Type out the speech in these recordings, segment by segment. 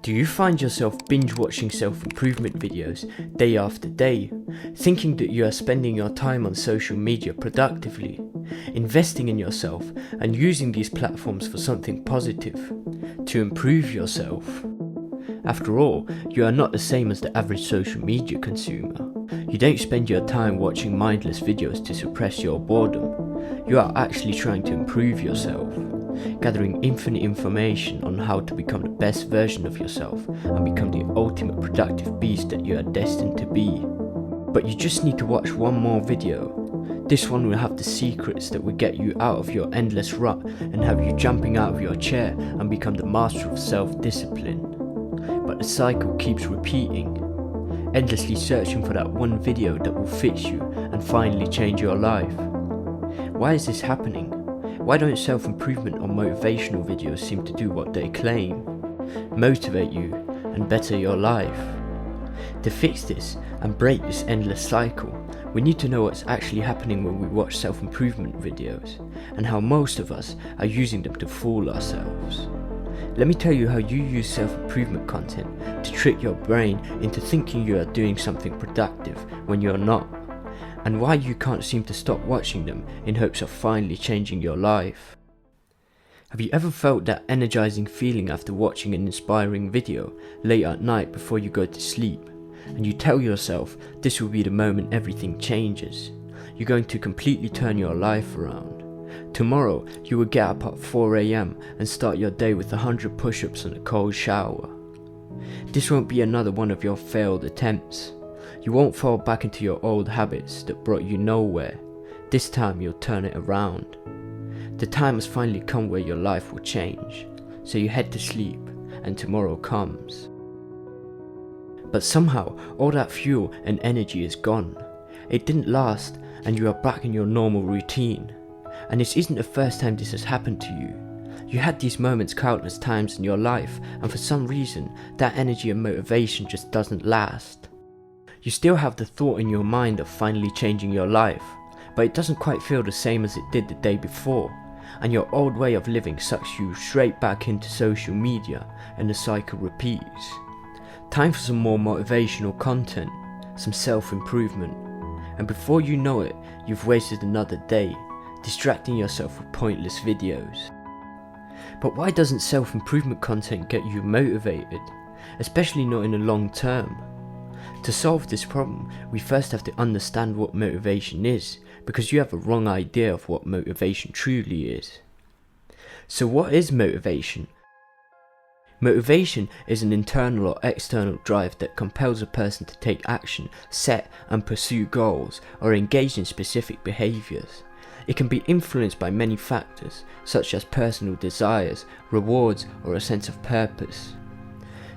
Do you find yourself binge watching self-improvement videos day after day, thinking that you are spending your time on social media productively, investing in yourself and using these platforms for something positive, to improve yourself? After all, you are not the same as the average social media consumer. You don't spend your time watching mindless videos to suppress your boredom. You are actually trying to improve yourself, gathering infinite information on how to become the best version of yourself and become the ultimate productive beast that you are destined to be. But you just need to watch one more video. This one will have the secrets that will get you out of your endless rut and have you jumping out of your chair and become the master of self-discipline. But the cycle keeps repeating, endlessly searching for that one video that will fit you and finally change your life. Why is this happening? Why don't self-improvement or motivational videos seem to do what they claim? Motivate you and better your life. To fix this and break this endless cycle, we need to know what's actually happening when we watch self-improvement videos and how most of us are using them to fool ourselves. Let me tell you how you use self-improvement content to trick your brain into thinking you are doing something productive when you're not, and why you can't seem to stop watching them in hopes of finally changing your life. Have you ever felt that energizing feeling after watching an inspiring video late at night before you go to sleep, and you tell yourself this will be the moment everything changes? You're going to completely turn your life around. Tomorrow you will get up at 4 AM and start your day with 100 push-ups and a cold shower. This won't be another one of your failed attempts. You won't fall back into your old habits that brought you nowhere. This time you'll turn it around. The time has finally come where your life will change, so you head to sleep and tomorrow comes. But somehow all that fuel and energy is gone. It didn't last and you are back in your normal routine. And this isn't the first time this has happened to you. You had these moments countless times in your life, and for some reason that energy and motivation just doesn't last. You still have the thought in your mind of finally changing your life, but it doesn't quite feel the same as it did the day before, and your old way of living sucks you straight back into social media and the cycle repeats. Time for some more motivational content, some self-improvement, and before you know it, you've wasted another day distracting yourself with pointless videos. But why doesn't self-improvement content get you motivated, especially not in the long term? To solve this problem, we first have to understand what motivation is, because you have a wrong idea of what motivation truly is. So what is motivation? Motivation is an internal or external drive that compels a person to take action, set and pursue goals, or engage in specific behaviours. It can be influenced by many factors, such as personal desires, rewards, or a sense of purpose.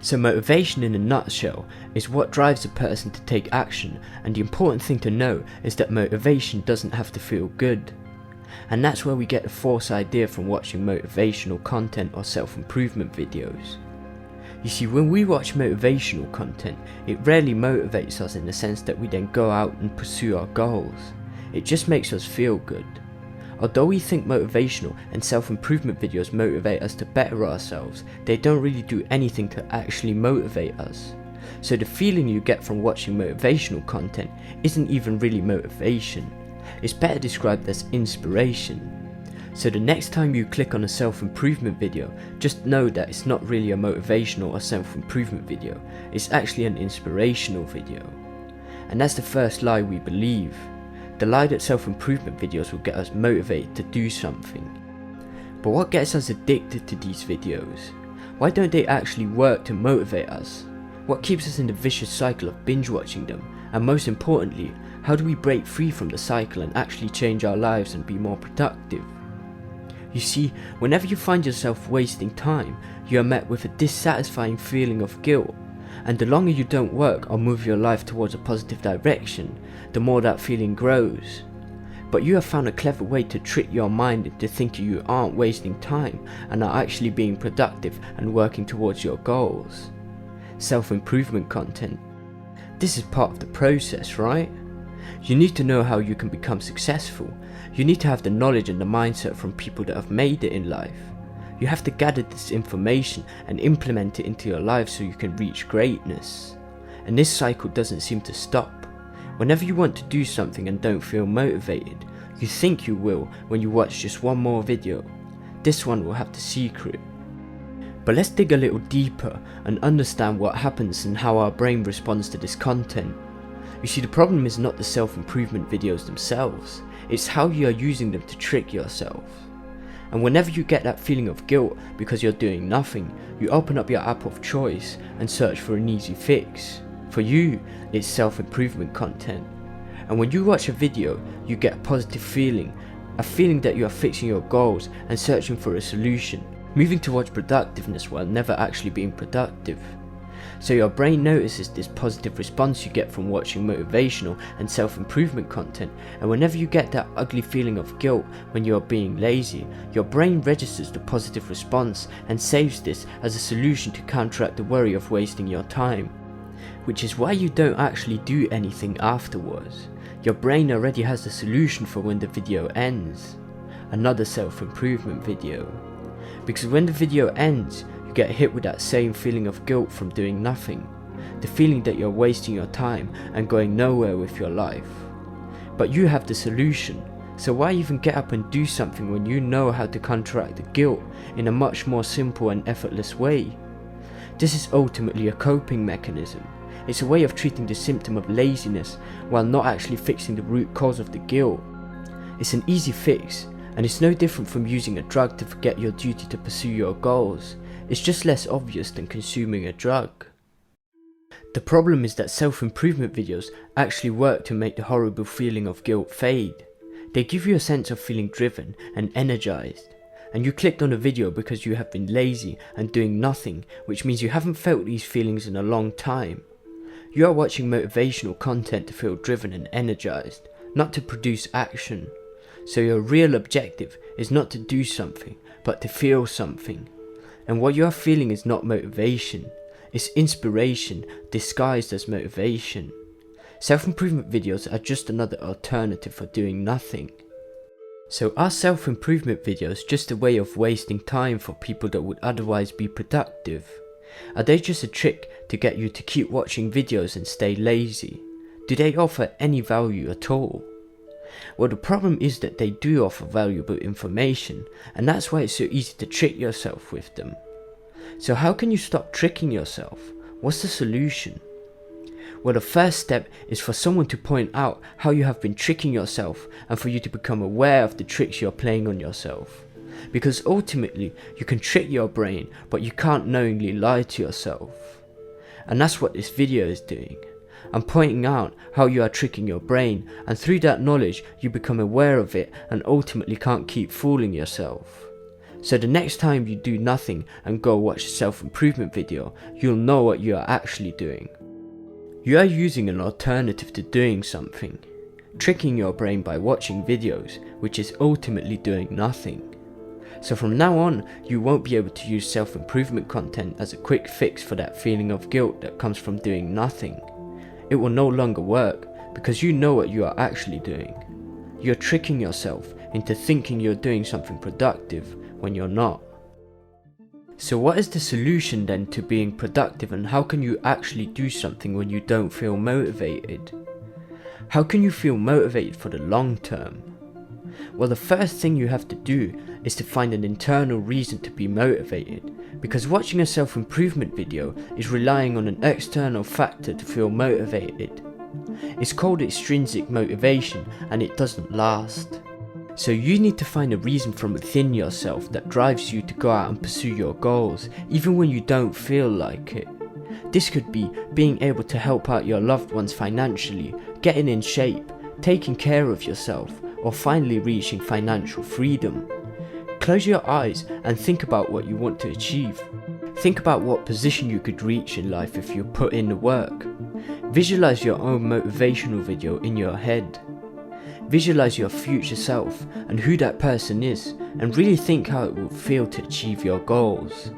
So motivation in a nutshell is what drives a person to take action, and the important thing to know is that motivation doesn't have to feel good. And that's where we get the false idea from watching motivational content or self-improvement videos. You see, when we watch motivational content, it rarely motivates us in the sense that we then go out and pursue our goals. It just makes us feel good. Although we think motivational and self-improvement videos motivate us to better ourselves, they don't really do anything to actually motivate us. So the feeling you get from watching motivational content isn't even really motivation. It's better described as inspiration. So the next time you click on a self-improvement video, just know that it's not really a motivational or self-improvement video, it's actually an inspirational video. And that's the first lie we believe. The lie that self-improvement videos will get us motivated to do something. But what gets us addicted to these videos? Why don't they actually work to motivate us? What keeps us in the vicious cycle of binge watching them? And most importantly, how do we break free from the cycle and actually change our lives and be more productive? You see, whenever you find yourself wasting time, you are met with a dissatisfying feeling of guilt. And the longer you don't work or move your life towards a positive direction, the more that feeling grows. But you have found a clever way to trick your mind into thinking you aren't wasting time and are actually being productive and working towards your goals. Self-improvement content. This is part of the process, right? You need to know how you can become successful. You need to have the knowledge and the mindset from people that have made it in life. You have to gather this information and implement it into your life so you can reach greatness. And this cycle doesn't seem to stop. Whenever you want to do something and don't feel motivated, you think you will when you watch just one more video. This one will have the secret. But let's dig a little deeper and understand what happens and how our brain responds to this content. You see, the problem is not the self-improvement videos themselves, it's how you are using them to trick yourself. And whenever you get that feeling of guilt because you're doing nothing, you open up your app of choice and search for an easy fix. For you, it's self-improvement content. And when you watch a video, you get a positive feeling, a feeling that you are fixing your goals and searching for a solution, moving towards productiveness while never actually being productive. So your brain notices this positive response you get from watching motivational and self-improvement content, and whenever you get that ugly feeling of guilt when you are being lazy, your brain registers the positive response and saves this as a solution to counteract the worry of wasting your time. Which is why you don't actually do anything afterwards. Your brain already has the solution for when the video ends. Another self-improvement video. Because when the video ends, you get hit with that same feeling of guilt from doing nothing. The feeling that you're wasting your time and going nowhere with your life. But you have the solution, so why even get up and do something when you know how to counteract the guilt in a much more simple and effortless way? This is ultimately a coping mechanism. It's a way of treating the symptom of laziness while not actually fixing the root cause of the guilt. It's an easy fix, and it's no different from using a drug to forget your duty to pursue your goals. It's just less obvious than consuming a drug. The problem is that self-improvement videos actually work to make the horrible feeling of guilt fade. They give you a sense of feeling driven and energized. And you clicked on a video because you have been lazy and doing nothing, which means you haven't felt these feelings in a long time. You are watching motivational content to feel driven and energized, not to produce action. So your real objective is not to do something, but to feel something. And what you are feeling is not motivation, it's inspiration disguised as motivation. Self-improvement videos are just another alternative for doing nothing. So are self-improvement videos just a way of wasting time for people that would otherwise be productive? Are they just a trick to get you to keep watching videos and stay lazy? Do they offer any value at all? Well, the problem is that they do offer valuable information, and that's why it's so easy to trick yourself with them. So how can you stop tricking yourself? What's the solution? Well, the first step is for someone to point out how you have been tricking yourself and for you to become aware of the tricks you're playing on yourself. Because ultimately, you can trick your brain, but you can't knowingly lie to yourself. And that's what this video is doing. I'm pointing out how you are tricking your brain, and through that knowledge, you become aware of it and ultimately can't keep fooling yourself. So the next time you do nothing and go watch a self-improvement video, you'll know what you are actually doing. You are using an alternative to doing something, tricking your brain by watching videos, which is ultimately doing nothing. So from now on, you won't be able to use self-improvement content as a quick fix for that feeling of guilt that comes from doing nothing. It will no longer work because you know what you are actually doing. You're tricking yourself into thinking you're doing something productive when you're not. So what is the solution then to being productive, and how can you actually do something when you don't feel motivated? How can you feel motivated for the long term? Well, the first thing you have to do is to find an internal reason to be motivated, because watching a self-improvement video is relying on an external factor to feel motivated. It's called extrinsic motivation, and it doesn't last. So you need to find a reason from within yourself that drives you to go out and pursue your goals, even when you don't feel like it. This could be being able to help out your loved ones financially, getting in shape, taking care of yourself, or finally reaching financial freedom. Close your eyes and think about what you want to achieve. Think about what position you could reach in life if you put in the work. Visualize your own motivational video in your head. Visualize your future self and who that person is, and really think how it will feel to achieve your goals.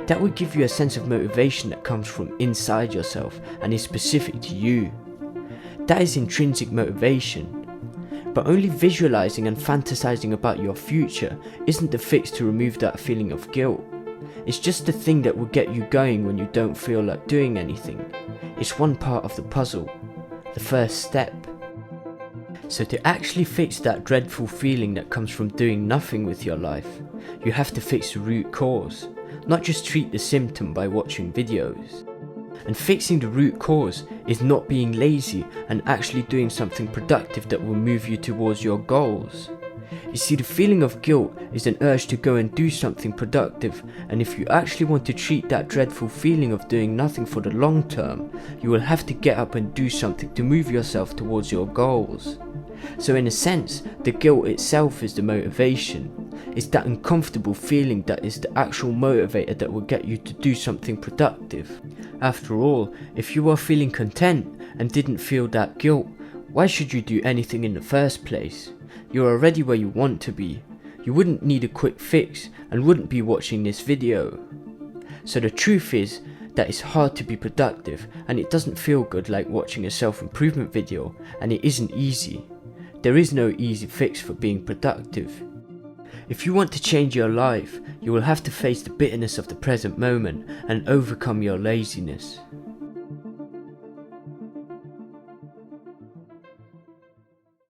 That would give you a sense of motivation that comes from inside yourself and is specific to you. That is intrinsic motivation. But only visualizing and fantasizing about your future isn't the fix to remove that feeling of guilt. It's just the thing that will get you going when you don't feel like doing anything. It's one part of the puzzle, the first step. So to actually fix that dreadful feeling that comes from doing nothing with your life, you have to fix the root cause, not just treat the symptom by watching videos. And fixing the root cause is not being lazy and actually doing something productive that will move you towards your goals. You see, the feeling of guilt is an urge to go and do something productive, and if you actually want to treat that dreadful feeling of doing nothing for the long term, you will have to get up and do something to move yourself towards your goals. So in a sense, the guilt itself is the motivation. It's that uncomfortable feeling that is the actual motivator that will get you to do something productive. After all, if you are feeling content and didn't feel that guilt, why should you do anything in the first place? You're already where you want to be. You wouldn't need a quick fix and wouldn't be watching this video. So the truth is that it's hard to be productive, and it doesn't feel good like watching a self-improvement video, and it isn't easy. There is no easy fix for being productive. If you want to change your life, you will have to face the bitterness of the present moment and overcome your laziness.